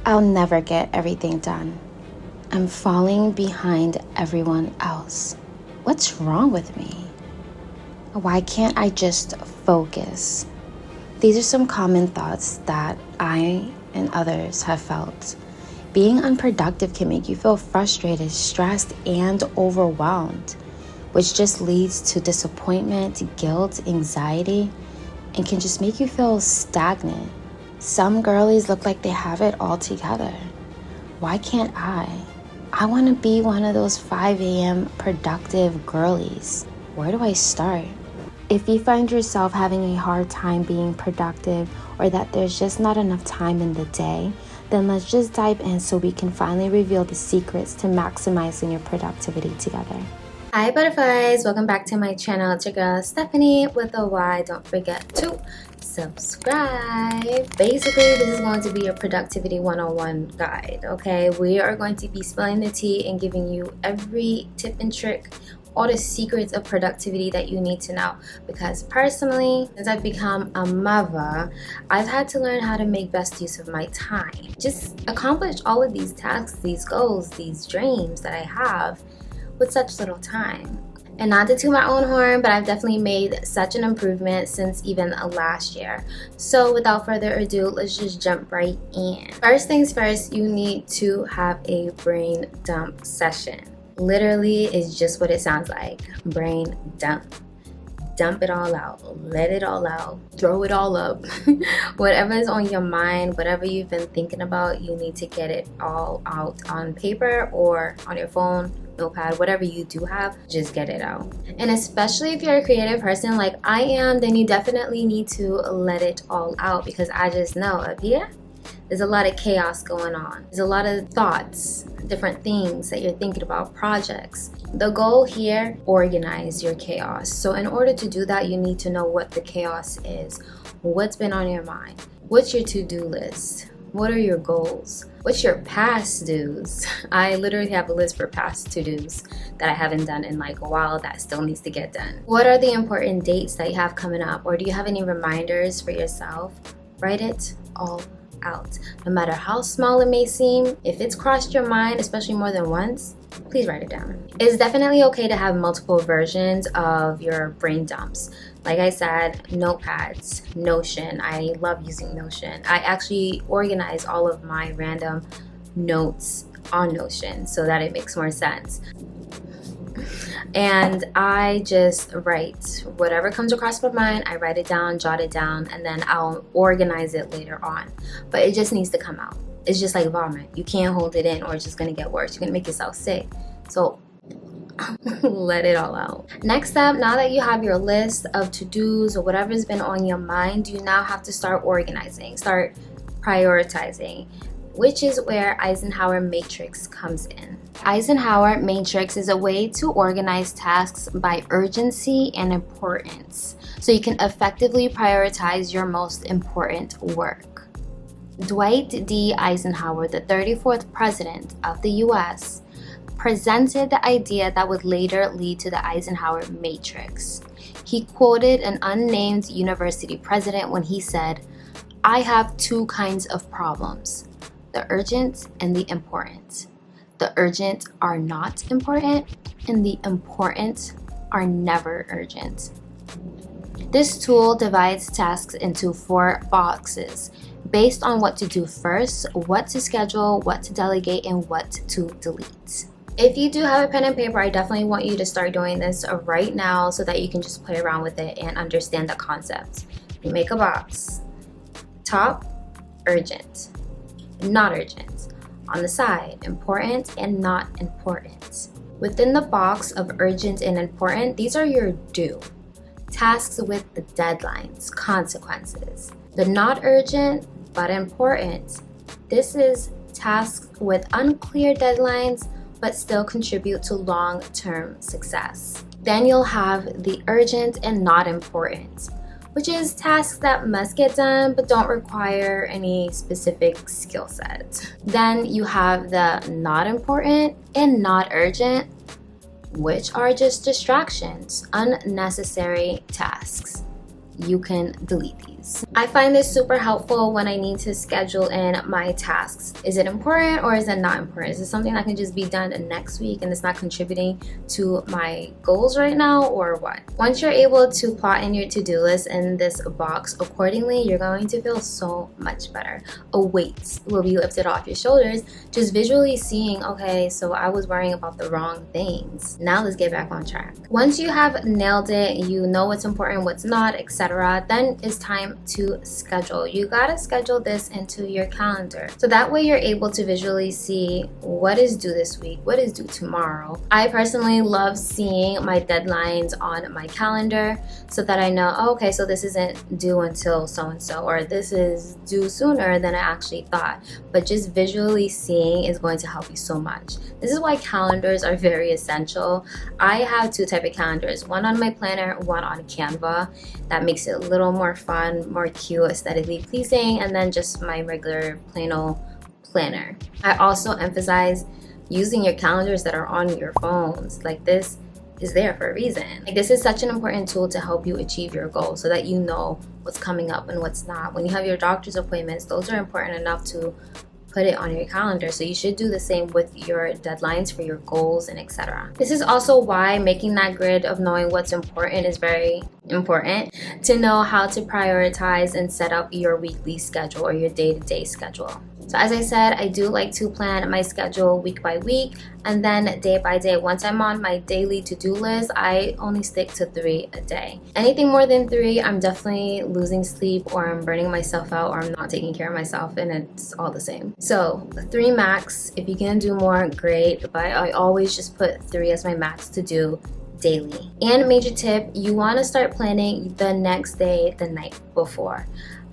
I'll never get everything done. I'm falling behind everyone else. What's wrong with me? Why can't I just focus? These are some common thoughts that I and others have felt. Being unproductive can make you feel frustrated, stressed, and overwhelmed, which just leads to disappointment, guilt, anxiety, and can just make you feel stagnant. Some girlies look like they have it all together. Why can't I? I want to be one of those 5 a.m. productive girlies. Where do I start? If you find yourself having a hard time being productive or that there's just not enough time in the day, then let's just dive in so we can finally reveal the secrets to maximizing your productivity together. Hi butterflies, welcome back to my channel. It's your girl Stephanie with a Y. Don't forget to subscribe. Basically, this is going to be a productivity 101 guide, okay? We are going to be spilling the tea and giving you every tip and trick, all the secrets of productivity that you need to know. Because personally, since I've become a mother, I've had to learn how to make best use of my time. Just accomplish all of these tasks, these goals, these dreams that I have with such little time. And not to toot my own horn, but I've definitely made such an improvement since even last year. So without further ado, let's just jump right in. First things first, you need to have a brain dump session. Literally, it's just what it sounds like. Brain dump. Dump it all out. Let it all out. Throw it all up. Whatever is on your mind, whatever you've been thinking about, you need to get it all out on paper or on your phone, notepad, whatever you do have, just get it out. And especially if you're a creative person like I am, then you definitely need to let it all out, because I just know up here, there's a lot of chaos going on. There's a lot of thoughts, different things that you're thinking about, projects. The goal here, organize your chaos. So in order to do that, you need to know what the chaos is. What's been on your mind? What's your to-do list? What are your goals? What's your past dues? I literally have a list for past to-dos that I haven't done in like a while that still needs to get done. What are the important dates that you have coming up? Or do you have any reminders for yourself? Write it all out. No matter how small it may seem, if it's crossed your mind, especially more than once, please write it down. It's definitely okay to have multiple versions of your brain dumps. Like I said, notepads, Notion. I love using Notion. I actually organize all of my random notes on Notion so that it makes more sense. And I just write whatever comes across my mind. I write it down, jot it down, and then I'll organize it later on. But it just needs to come out. It's just like vomit. You can't hold it in or it's just going to get worse. You're going to make yourself sick. So let it all out. Next up, now that you have your list of to-dos or whatever's been on your mind, you now have to start organizing, start prioritizing, which is where Eisenhower Matrix comes in. Eisenhower Matrix is a way to organize tasks by urgency and importance, so you can effectively prioritize your most important work. Dwight D. Eisenhower, the 34th president of the US, presented the idea that would later lead to the Eisenhower Matrix. He quoted an unnamed university president when he said, "I have two kinds of problems, the urgent and the important. The urgent are not important, and the important are never urgent." This tool divides tasks into 4 boxes based on what to do first, what to schedule, what to delegate, and what to delete. If you do have a pen and paper, I definitely want you to start doing this right now so that you can just play around with it and understand the concept. You make a box. Top, urgent, not urgent. On the side, important and not important. Within the box of urgent and important, these are your due. Tasks with the deadlines, consequences. The not urgent but important, this is tasks with unclear deadlines but still contribute to long-term success. Then you'll have the urgent and not important, which is tasks that must get done but don't require any specific skill set. Then you have the not important and not urgent, which are just distractions, unnecessary tasks. You can delete these. I find this super helpful when I need to schedule in my tasks. Is it important or is it not important? Is it something that can just be done next week and it's not contributing to my goals right now, or what? Once you're able to plot in your to-do list in this box accordingly, you're going to feel so much better. A weight will be lifted off your shoulders, just visually seeing, okay, so I was worrying about the wrong things. Now let's get back on track. Once you have nailed it, you know what's important, what's not, etc., then it's time to schedule. You gotta schedule this into your calendar, so that way you're able to visually see what is due this week, what is due tomorrow. I personally love seeing my deadlines on my calendar so that I know, oh, okay, so this isn't due until so-and-so, or this is due sooner than I actually thought. But just visually seeing is going to help you so much. This is why calendars are very essential. I have two types of calendars, one on my planner, one on Canva. That makes it a little more fun, more cute, aesthetically pleasing, and then just my regular plain old planner. I also emphasize using your calendars that are on your phones. Like, this is there for a reason. Like, this is such an important tool to help you achieve your goals, so that you know what's coming up and what's not. When you have your doctor's appointments, those are important enough to put it on your calendar, so you should do the same with your deadlines for your goals and etc. This is also why making that grid of knowing what's important is very important, to know how to prioritize and set up your weekly schedule or your day-to-day schedule. So as I said, I do like to plan my schedule week by week and then day by day. Once I'm on my daily to-do list, I only stick to 3 a day. Anything more than 3, I'm definitely losing sleep, or I'm burning myself out, or I'm not taking care of myself, and it's all the same. So 3 max. If you can do more, great, but I always just put 3 as my max to do daily. And major tip, you want to start planning the next day the night before.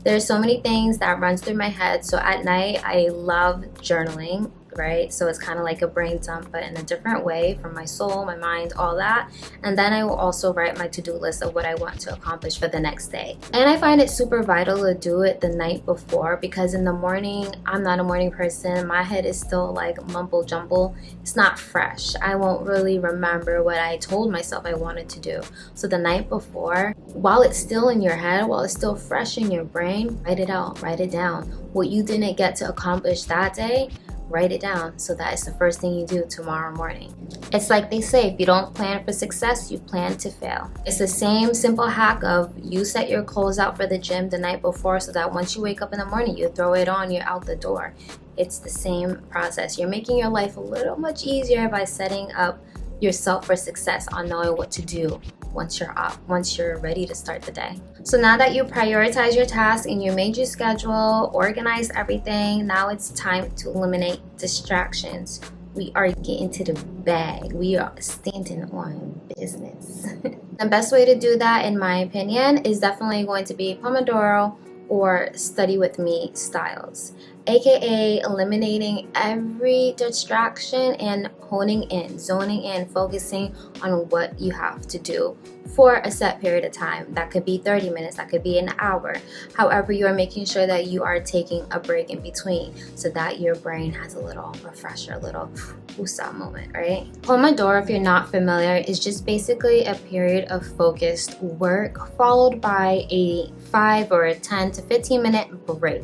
There's so many things that runs through my head. So at night, I love journaling, right? So it's kind of like a brain dump, but in a different way, from my soul, my mind, all that. And then I will also write my to-do list of what I want to accomplish for the next day. And I find it super vital to do it the night before, because in the morning, I'm not a morning person. My head is still like mumble jumble. It's not fresh. I won't really remember what I told myself I wanted to do. So the night before, while it's still in your head, while it's still fresh in your brain, write it out, write it down. What you didn't get to accomplish that day, write it down, so that is the first thing you do tomorrow morning. It's like they say, if you don't plan for success, you plan to fail. It's the same simple hack of you set your clothes out for the gym the night before, so that once you wake up in the morning, you throw it on, you're out the door. It's the same process. You're making your life a little much easier by setting up yourself for success on knowing what to do once you're up, once you're ready to start the day. So now that you prioritize your tasks and you made your schedule, organize everything, now it's time to eliminate distractions. We are getting to the bag. We are standing on business. The best way to do that, in my opinion, is definitely going to be Pomodoro or study with me styles, aka eliminating every distraction and honing in, zoning in, focusing on what you have to do for a set period of time. That could be 30 minutes, that could be an hour. However, you are making sure that you are taking a break in between, so that your brain has a little refresher, a little woosah moment, right? Pomodoro, if you're not familiar, is just basically a period of focused work followed by a 5 or a 10 to 15 minute break.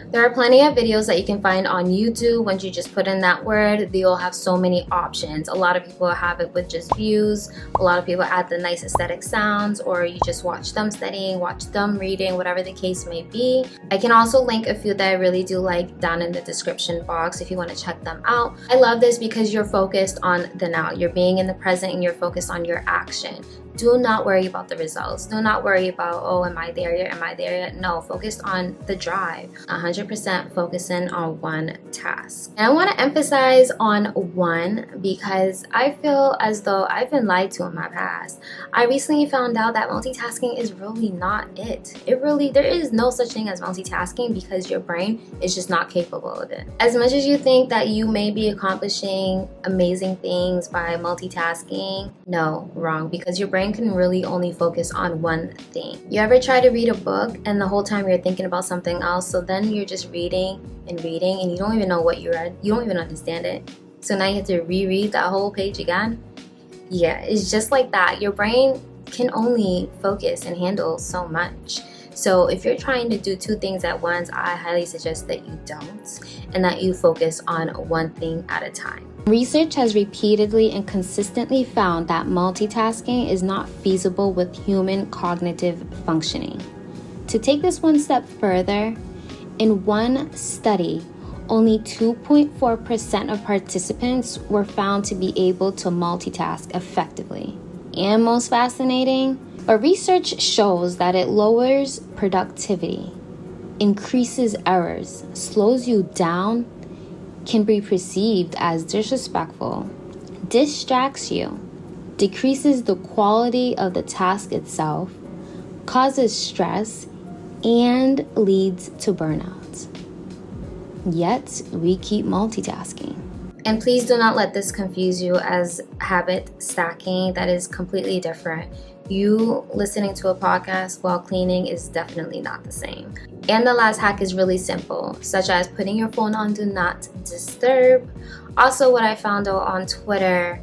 There are plenty of videos that you can find on YouTube. Once you just put in that word, they'll have so many options. A lot of people have it with just views. A lot of people add the nice aesthetic sounds, or you just watch them studying, watch them reading, whatever the case may be. I can also link a few that I really do like down in the description box if you want to check them out. I love this because you're focused on the now. You're being in the present and you're focused on your action. Do not worry about the results. Do not worry about, oh, am I there yet? Am I there yet? No, focus on the drive. 100% focusing on one task. And I want to emphasize on one because I feel as though I've been lied to in my past. I recently found out that multitasking is really not it. There is no such thing as multitasking because your brain is just not capable of it. As much as you think that you may be accomplishing amazing things by multitasking, no, wrong, because your brain can really only focus on one thing. You ever try to read a book and the whole time you're thinking about something else, so then you're just reading and you don't even know what you read, you don't even understand it, so now you have to reread that whole page again? Yeah, it's just like that. Your brain can only focus and handle so much. So if you're trying to do 2 things at once, I highly suggest that you don't, and that you focus on one thing at a time. Research has repeatedly and consistently found that multitasking is not feasible with human cognitive functioning. To take this one step further, in one study, only 2.4% of participants were found to be able to multitask effectively. And most fascinating, but research shows that it lowers productivity, increases errors, slows you down, can be perceived as disrespectful, distracts you, decreases the quality of the task itself, causes stress, and leads to burnout. Yet, we keep multitasking. And please do not let this confuse you as habit stacking. That is completely different. You listening to a podcast while cleaning is definitely not the same. And the last hack is really simple, such as putting your phone on Do Not Disturb. Also, what I found out on Twitter,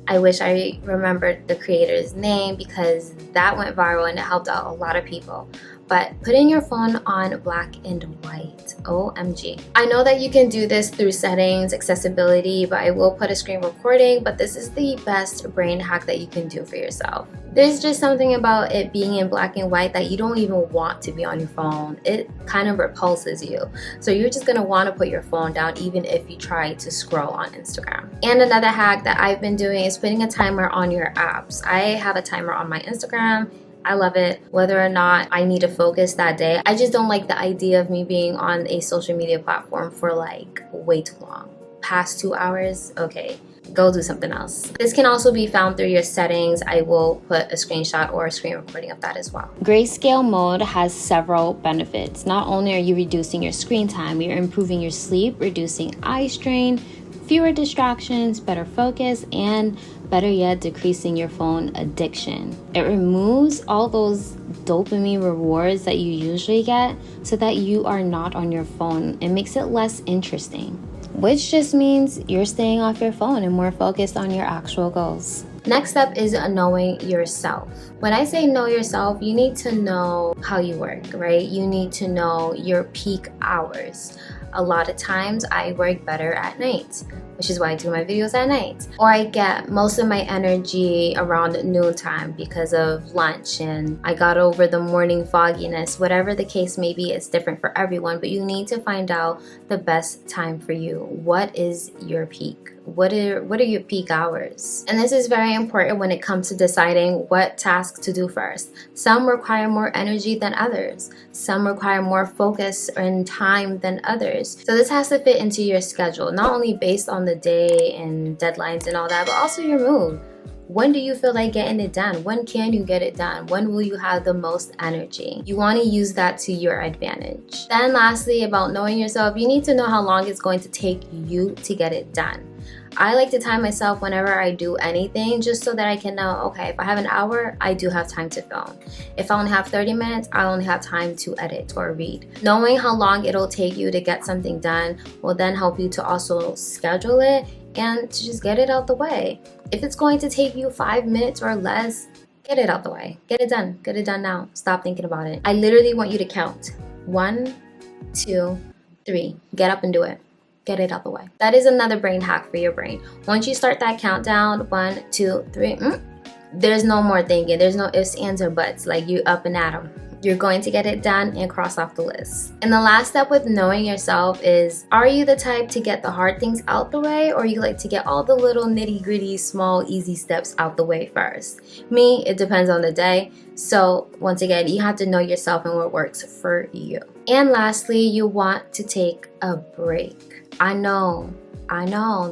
I wish I remembered the creator's name because that went viral and it helped out a lot of people. But putting your phone on black and white, OMG. I know that you can do this through settings, accessibility, but I will put a screen recording, but this is the best brain hack that you can do for yourself. There's just something about it being in black and white that you don't even want to be on your phone. It kind of repulses you. So you're just gonna wanna put your phone down even if you try to scroll on Instagram. And another hack that I've been doing is putting a timer on your apps. I have a timer on my Instagram. I love it, whether or not I need to focus that day. I just don't like the idea of me being on a social media platform for like way too long. Past 2 hours, okay, go do something else. This can also be found through your settings. I will put a screenshot or a screen recording of that as well. Grayscale mode has several benefits. Not only are you reducing your screen time, you're improving your sleep, reducing eye strain, fewer distractions, better focus, and better yet, decreasing your phone addiction. It removes all those dopamine rewards that you usually get so that you are not on your phone. It makes it less interesting, which just means you're staying off your phone and more focused on your actual goals. Next up is knowing yourself. When I say know yourself, you need to know how you work, right? You need to know your peak hours. A lot of times I work better at night, which is why I do my videos at night. Or I get most of my energy around noontime because of lunch and I got over the morning fogginess. Whatever the case may be, it's different for everyone, but you need to find out the best time for you. What is your peak? What are your peak hours? And this is very important when it comes to deciding what tasks to do first. Some require more energy than others. Some require more focus and time than others. So this has to fit into your schedule, not only based on the day and deadlines and all that, but also your mood. When do you feel like getting it done? When can you get it done? When will you have the most energy? You want to use that to your advantage. Then lastly, about knowing yourself, you need to know how long it's going to take you to get it done. I like to time myself whenever I do anything just so that I can know, okay, if I have an hour, I do have time to film. If I only have 30 minutes, I only have time to edit or read. Knowing how long it'll take you to get something done will then help you to also schedule it and to just get it out the way. If it's going to take you 5 minutes or less, get it out the way. Get it done. Get it done now. Stop thinking about it. I literally want you to count. 1, 2, 3. Get up and do it. Get it out the way. That is another brain hack for your brain. Once you start that countdown, 1, 2, 3, there's no more thinking. There's no ifs, ands, or buts. Like you up and at 'em. You're going to get it done and cross off the list. And the last step with knowing yourself is, are you the type to get the hard things out the way, or you like to get all the little nitty gritty, small, easy steps out the way first? Me, it depends on the day. So once again, you have to know yourself and what works for you. And lastly, you want to take a break. I know,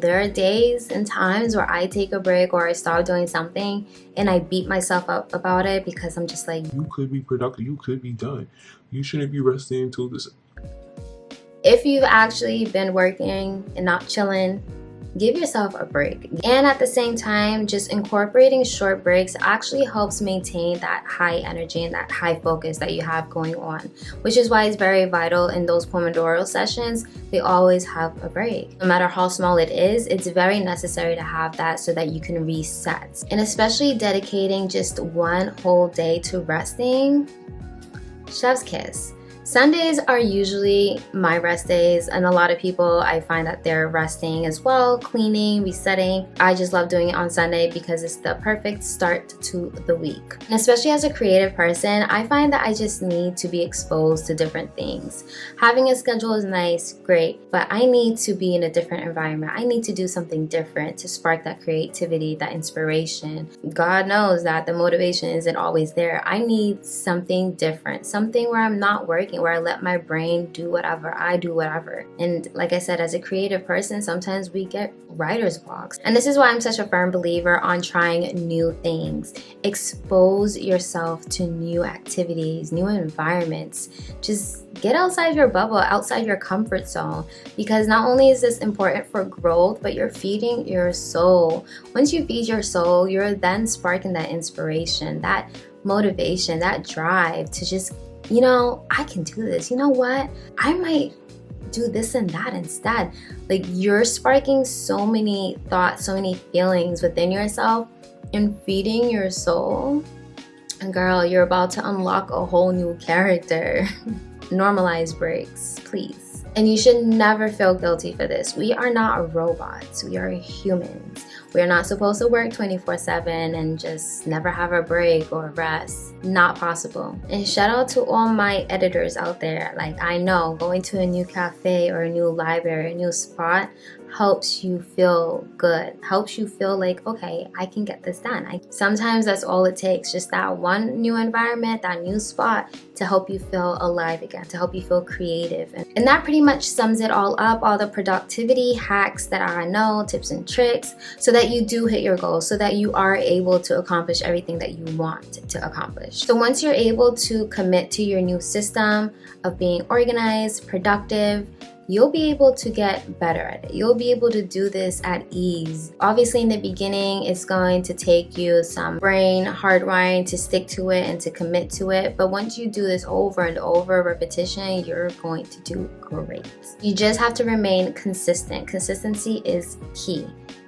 there are days and times where I take a break or I start doing something and I beat myself up about it because I'm just like, you could be productive, you could be done. You shouldn't be resting until this. If you've actually been working and not chilling, give yourself a break. And at the same time, just incorporating short breaks actually helps maintain that high energy and that high focus that you have going on, which is why it's very vital in those Pomodoro sessions. They always have a break. No matter how small it is, it's very necessary to have that so that you can reset. And especially dedicating just one whole day to resting, Chef's kiss. Sundays are usually my rest days, and a lot of people, I find that they're resting as well, cleaning, resetting. I just love doing it on Sunday because it's the perfect start to the week. And especially as a creative person, I find that I just need to be exposed to different things. Having a schedule is nice, great, but I need to be in a different environment. I need to do something different to spark that creativity, that inspiration. God knows that the motivation isn't always there. I need something different, something where I'm not working, where I let my brain do whatever, I do whatever. And like I said, as a creative person, sometimes we get writer's blocks. And this is why I'm such a firm believer on trying new things. Expose yourself to new activities, new environments. Just get outside your bubble, outside your comfort zone, because not only is this important for growth, but you're feeding your soul. Once you feed your soul, you're then sparking that inspiration, that motivation, that drive to just, I can do this. You know what? I might do this and that instead. Like, you're sparking so many thoughts, so many feelings within yourself and feeding your soul. And girl, you're about to unlock a whole new character. Normalize breaks, please. And you should never feel guilty for this. We are not robots. We are humans. We are not supposed to work 24/7 and just never have a break or rest. Not possible. And shout out to all my editors out there. Like, I know going to a new cafe or a new library, a new spot helps you feel good, helps you feel like, okay, I can get this done. Sometimes that's all it takes, just that one new environment, that new spot to help you feel alive again, to help you feel creative. And that pretty much sums it all up, all the productivity hacks that I know, tips and tricks, so that you do hit your goals, so that you are able to accomplish everything that you want to accomplish. So once you're able to commit to your new system of being organized, productive, you'll be able to get better at it. You'll be able to do this at ease. Obviously, in the beginning, it's going to take you some brain hardwiring to stick to it and to commit to it. But once you do this over and over, repetition, you're going to do great. You just have to remain consistent. Consistency is key.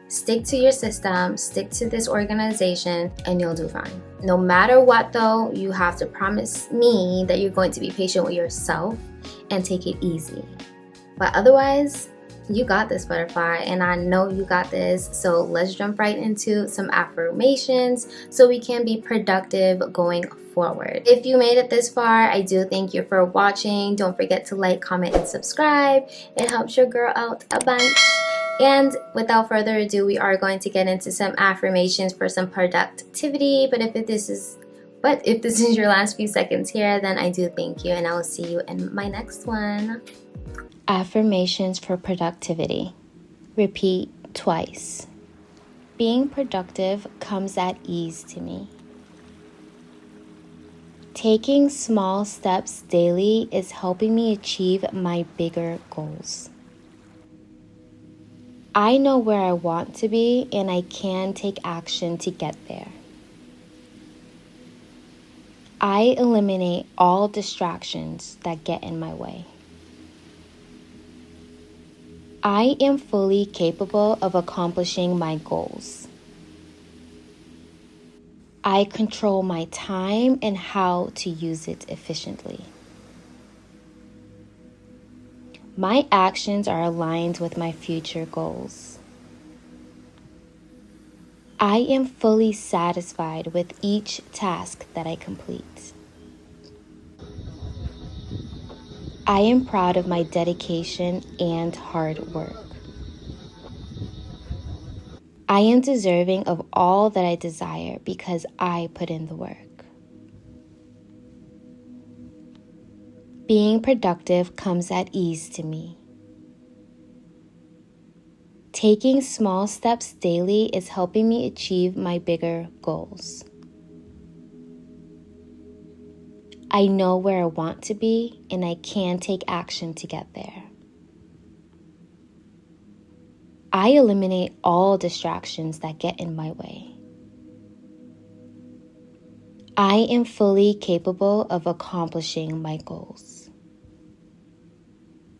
Stick to your system, stick to this organization, and you'll do fine. No matter what, though, you have to promise me that you're going to be patient with yourself and take it easy. But otherwise, you got this, butterfly, and I know you got this. So let's jump right into some affirmations so we can be productive going forward. If you made it this far, I do thank you for watching. Don't forget to like, comment, and subscribe. It helps your girl out a bunch. And without further ado, we are going to get into some affirmations for some productivity. But if this is your last few seconds here, then I do thank you, and I will see you in my next one. Affirmations for productivity. Repeat twice. Being productive comes at ease to me. Taking small steps daily is helping me achieve my bigger goals. I know where I want to be, and I can take action to get there. I eliminate all distractions that get in my way. I am fully capable of accomplishing my goals. I control my time and how to use it efficiently. My actions are aligned with my future goals. I am fully satisfied with each task that I complete. I am proud of my dedication and hard work. I am deserving of all that I desire because I put in the work. Being productive comes at ease to me. Taking small steps daily is helping me achieve my bigger goals. I know where I want to be, and I can take action to get there. I eliminate all distractions that get in my way. I am fully capable of accomplishing my goals.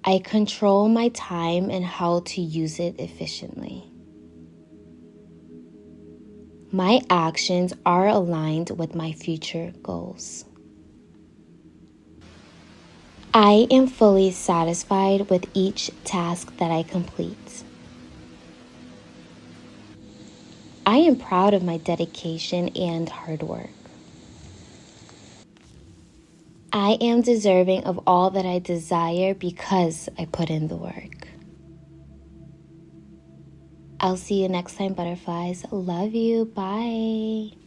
I control my time and how to use it efficiently. My actions are aligned with my future goals. I am fully satisfied with each task that I complete. I am proud of my dedication and hard work. I am deserving of all that I desire because I put in the work. I'll see you next time, butterflies. Love you. Bye.